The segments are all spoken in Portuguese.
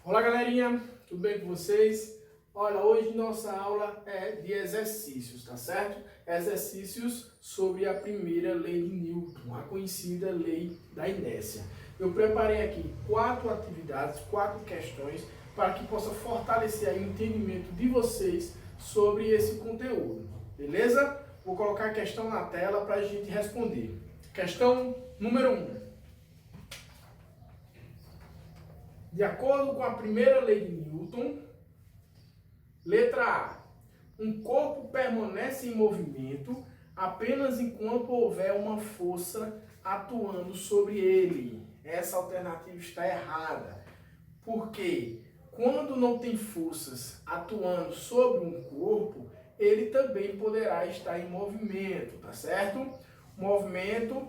Olá galerinha, tudo bem com vocês? Olha, hoje nossa aula é de exercícios, tá certo? Exercícios sobre a primeira lei de Newton, a conhecida lei da inércia. Eu preparei aqui 4 atividades, 4 questões, para que possa fortalecer aí o entendimento de vocês sobre esse conteúdo, beleza? Vou colocar a questão na tela para a gente responder. Questão número 1. De acordo com a primeira lei de Newton, letra A, um corpo permanece em movimento apenas enquanto houver uma força atuando sobre ele. Essa alternativa está errada. Porque quando não tem forças atuando sobre um corpo, ele também poderá estar em movimento, tá certo? Movimento,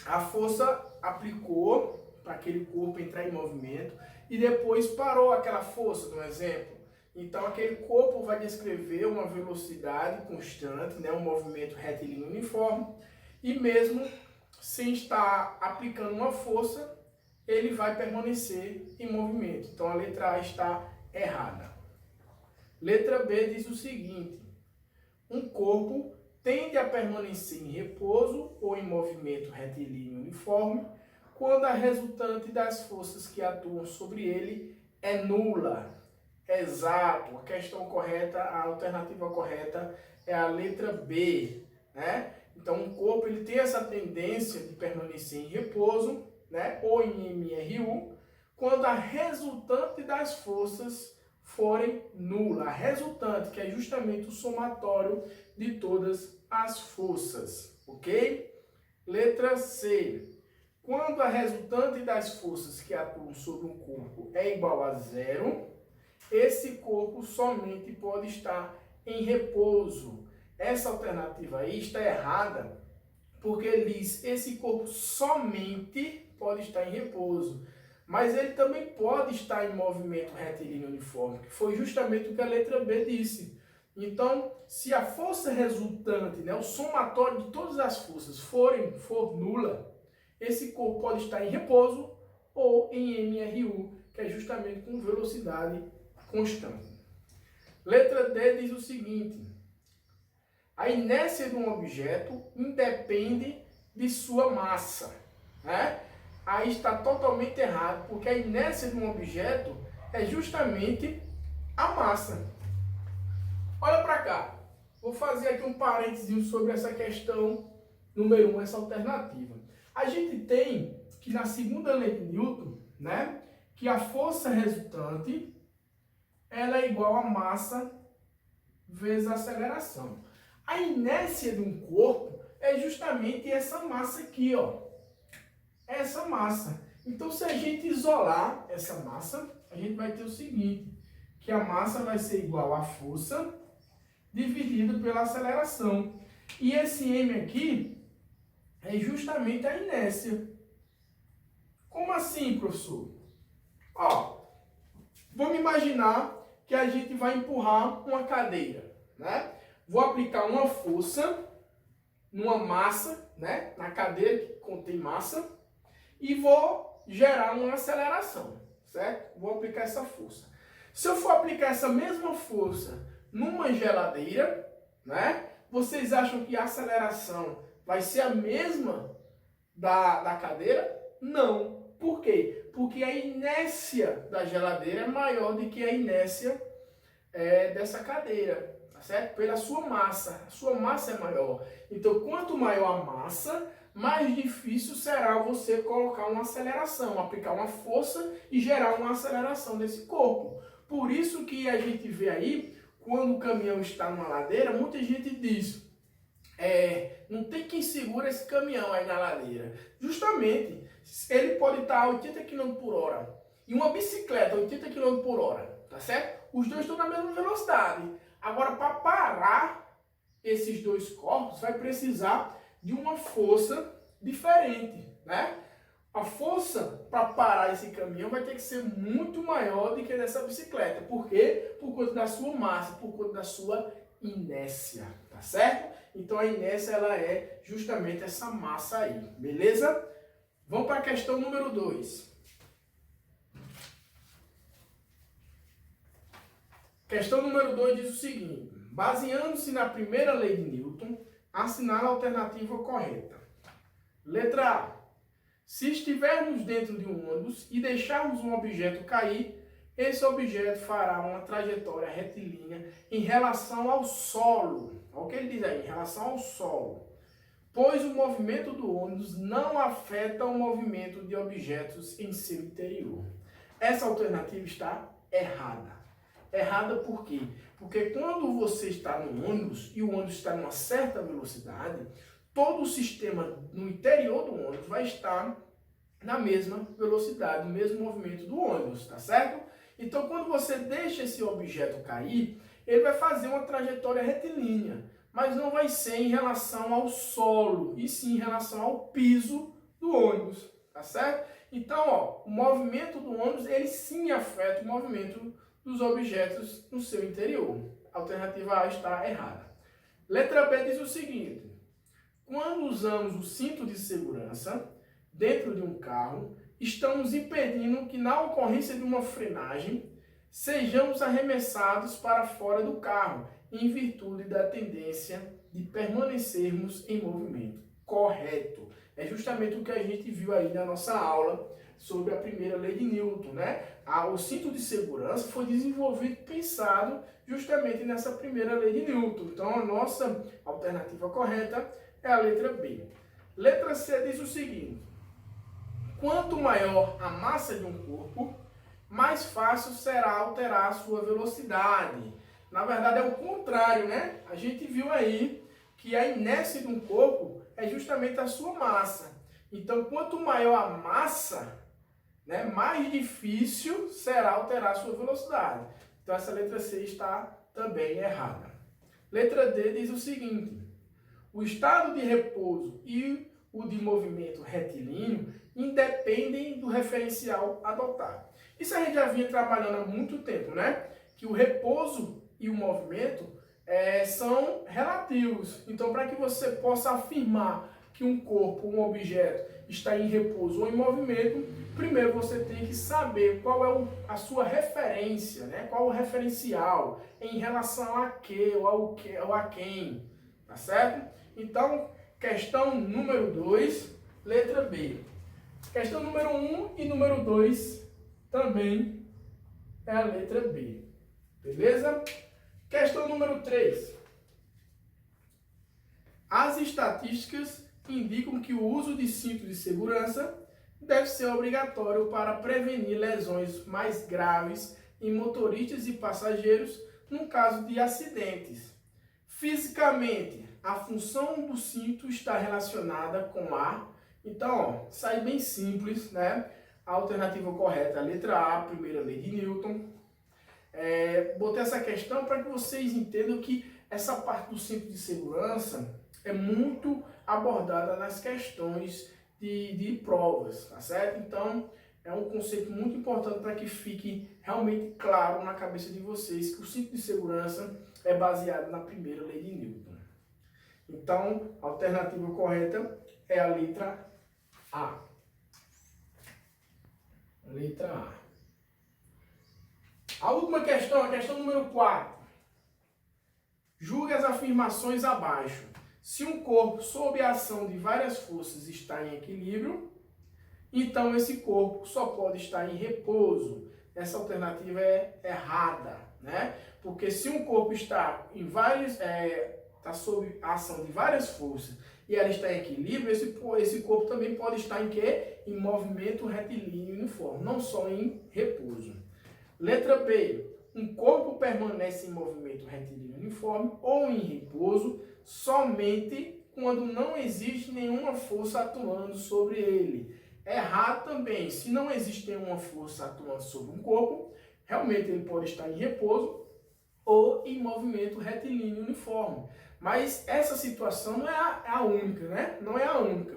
a força aplicou para aquele corpo entrar em movimento e depois parou aquela força, no exemplo. Então aquele corpo vai descrever uma velocidade constante, né, um movimento retilíneo uniforme, e mesmo sem estar aplicando uma força, ele vai permanecer em movimento. Então a letra A está errada. Letra B diz o seguinte: um corpo tende a permanecer em repouso ou em movimento retilíneo uniforme quando a resultante das forças que atuam sobre ele é nula. Exato, a questão correta, a alternativa correta é a letra B, né? Então, um corpo ele tem essa tendência de permanecer em repouso, né? Ou em MRU, quando a resultante das forças forem nula. A resultante, que é justamente o somatório de todas as forças, ok? Letra C. Quando a resultante das forças que atuam sobre um corpo é igual a zero, esse corpo somente pode estar em repouso. Essa alternativa aí está errada, porque ele diz esse corpo somente pode estar em repouso. Mas ele também pode estar em movimento retilíneo uniforme, que foi justamente o que a letra B disse. Então, se a força resultante, né, o somatório de todas as forças for nula, esse corpo pode estar em repouso ou em MRU, que é justamente com velocidade constante. Letra D diz o seguinte: a inércia de um objeto independe de sua massa, né? Aí está totalmente errado, porque a inércia de um objeto é justamente a massa. Olha para cá. Vou fazer aqui um parênteses sobre essa questão número 1, essa alternativa. A gente tem que na segunda lei de Newton, né, que a força resultante ela é igual a massa vezes a aceleração. A inércia de um corpo é justamente essa massa aqui, ó. Essa massa. Então, se a gente isolar essa massa, a gente vai ter o seguinte, que a massa vai ser igual à força dividido pela aceleração. E esse M aqui é justamente a inércia. Como assim, professor? Ó, vamos imaginar que a gente vai empurrar uma cadeira, né? Vou aplicar uma força numa massa, né, na cadeira que contém massa, e vou gerar uma aceleração, certo? Vou aplicar essa força. Se eu for aplicar essa mesma força numa geladeira, né, vocês acham que a aceleração vai ser a mesma da cadeira? Não. Por quê? Porque a inércia da geladeira é maior do que a inércia dessa cadeira, tá certo? Pela sua massa. A sua massa é maior. Então, quanto maior a massa, mais difícil será você colocar uma aceleração, aplicar uma força e gerar uma aceleração desse corpo. Por isso que a gente vê aí, quando o caminhão está numa ladeira, muita gente diz, não tem quem segura esse caminhão aí na ladeira. Justamente, ele pode estar a 80 km por hora e uma bicicleta a 80 km por hora, tá certo? Os dois estão na mesma velocidade. Agora, para parar esses dois corpos, vai precisar de uma força diferente, né? A força para parar esse caminhão vai ter que ser muito maior do que dessa bicicleta. Por quê? Por conta da sua massa, por conta da sua inércia, tá certo? Então a inércia ela é justamente essa massa aí, beleza? Vamos para a questão número 2. Questão número 2 diz o seguinte: baseando-se na primeira lei de Newton, assinale a alternativa correta. Letra A. Se estivermos dentro de um ônibus e deixarmos um objeto cair, esse objeto fará uma trajetória retilínea em relação ao solo. Olha o que ele diz aí, em relação ao solo. Pois o movimento do ônibus não afeta o movimento de objetos em seu interior. Essa alternativa está errada. Errada por quê? Porque quando você está no ônibus e o ônibus está em uma certa velocidade, todo o sistema no interior do ônibus vai estar na mesma velocidade, no mesmo movimento do ônibus, tá certo? Então, quando você deixa esse objeto cair, ele vai fazer uma trajetória retilínea, mas não vai ser em relação ao solo, e sim em relação ao piso do ônibus, tá certo? Então, ó, o movimento do ônibus, ele sim afeta o movimento dos objetos no seu interior. A alternativa A está errada. Letra B diz o seguinte: quando usamos o cinto de segurança dentro de um carro, estamos impedindo que, na ocorrência de uma frenagem, sejamos arremessados para fora do carro, em virtude da tendência de permanecermos em movimento. Correto. É justamente o que a gente viu aí na nossa aula sobre a primeira lei de Newton, né? O cinto de segurança foi desenvolvido e pensado justamente nessa primeira lei de Newton. Então, a nossa alternativa correta é a letra B. Letra C diz o seguinte: quanto maior a massa de um corpo, mais fácil será alterar a sua velocidade. Na verdade, é o contrário, né? A gente viu aí que a inércia de um corpo é justamente a sua massa. Então, quanto maior a massa, né, mais difícil será alterar a sua velocidade. Então, essa letra C está também errada. Letra D diz o seguinte: o estado de repouso e o de movimento retilíneo independem do referencial adotado. Isso a gente já vinha trabalhando há muito tempo, né? Que o repouso e o movimento são relativos. Então, para que você possa afirmar que um corpo, um objeto, está em repouso ou em movimento, primeiro você tem que saber qual é a sua referência, né? Qual o referencial em relação a que ou a quem, tá certo? Então, questão número 2, letra B. Questão número 1 e número 2 também é a letra B. Beleza? Questão número 3. As estatísticas indicam que o uso de cinto de segurança deve ser obrigatório para prevenir lesões mais graves em motoristas e passageiros no caso de acidentes. Fisicamente, a função do cinto está relacionada com a... Então, ó, sai bem simples, né? A alternativa correta é a letra A, primeira lei de Newton. Botei essa questão para que vocês entendam que essa parte do cinto de segurança é muito abordada nas questões de provas, tá certo? Então, é um conceito muito importante para que fique realmente claro na cabeça de vocês que o cinto de segurança é baseado na primeira lei de Newton. Então, a alternativa correta é a letra A. Letra A. A última questão, a questão número 4. Julgue as afirmações abaixo. Se um corpo sob a ação de várias forças está em equilíbrio, então esse corpo só pode estar em repouso. Essa alternativa é errada, né? Porque se um corpo está em está sob a ação de várias forças e ela está em equilíbrio, esse corpo também pode estar em quê? Em movimento retilíneo uniforme, não só em repouso. Letra B. Um corpo permanece em movimento retilíneo uniforme ou em repouso somente quando não existe nenhuma força atuando sobre ele. Errado também. Se não existe nenhuma força atuando sobre um corpo, realmente ele pode estar em repouso ou em movimento retilíneo uniforme. Mas essa situação não é a única, né? Não é a única.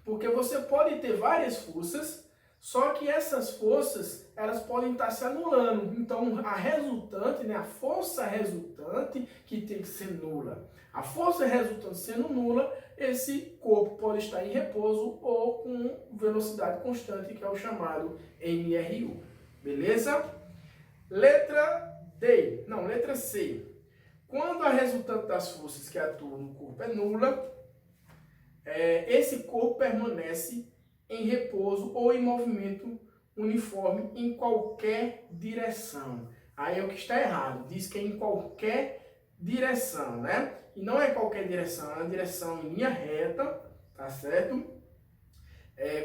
Porque você pode ter várias forças, só que essas forças, elas podem estar se anulando. Então, a resultante, né, a força resultante que tem que ser nula. A força resultante sendo nula, esse corpo pode estar em repouso ou com velocidade constante, que é o chamado MRU. Beleza? Letra D. Não, letra C. Quando a resultante das forças que atuam no corpo é nula, esse corpo permanece em repouso ou em movimento uniforme em qualquer direção. Aí é o que está errado. Diz que é em qualquer direção, né? E não é qualquer direção, é uma direção em linha reta, tá certo?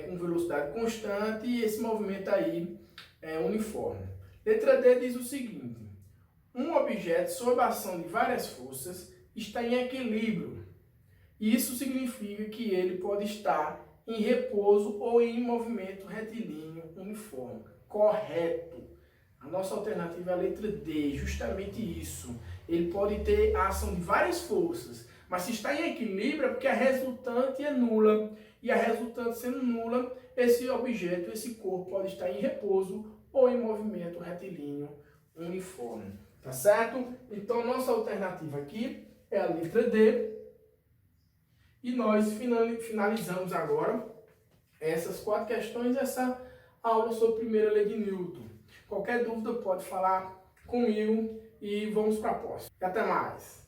Com velocidade constante e esse movimento aí é uniforme. Letra D diz o seguinte: um objeto sob a ação de várias forças está em equilíbrio. Isso significa que ele pode estar em repouso ou em movimento retilíneo uniforme. Correto. A nossa alternativa é a letra D, justamente isso. Ele pode ter a ação de várias forças, mas se está em equilíbrio é porque a resultante é nula. E a resultante sendo nula, esse objeto, esse corpo pode estar em repouso ou em movimento retilíneo uniforme. Tá certo? Então, nossa alternativa aqui é a letra D. E nós finalizamos agora essas 4 questões, essa aula sobre a primeira lei de Newton. Qualquer dúvida pode falar comigo e vamos para a próxima. Até mais!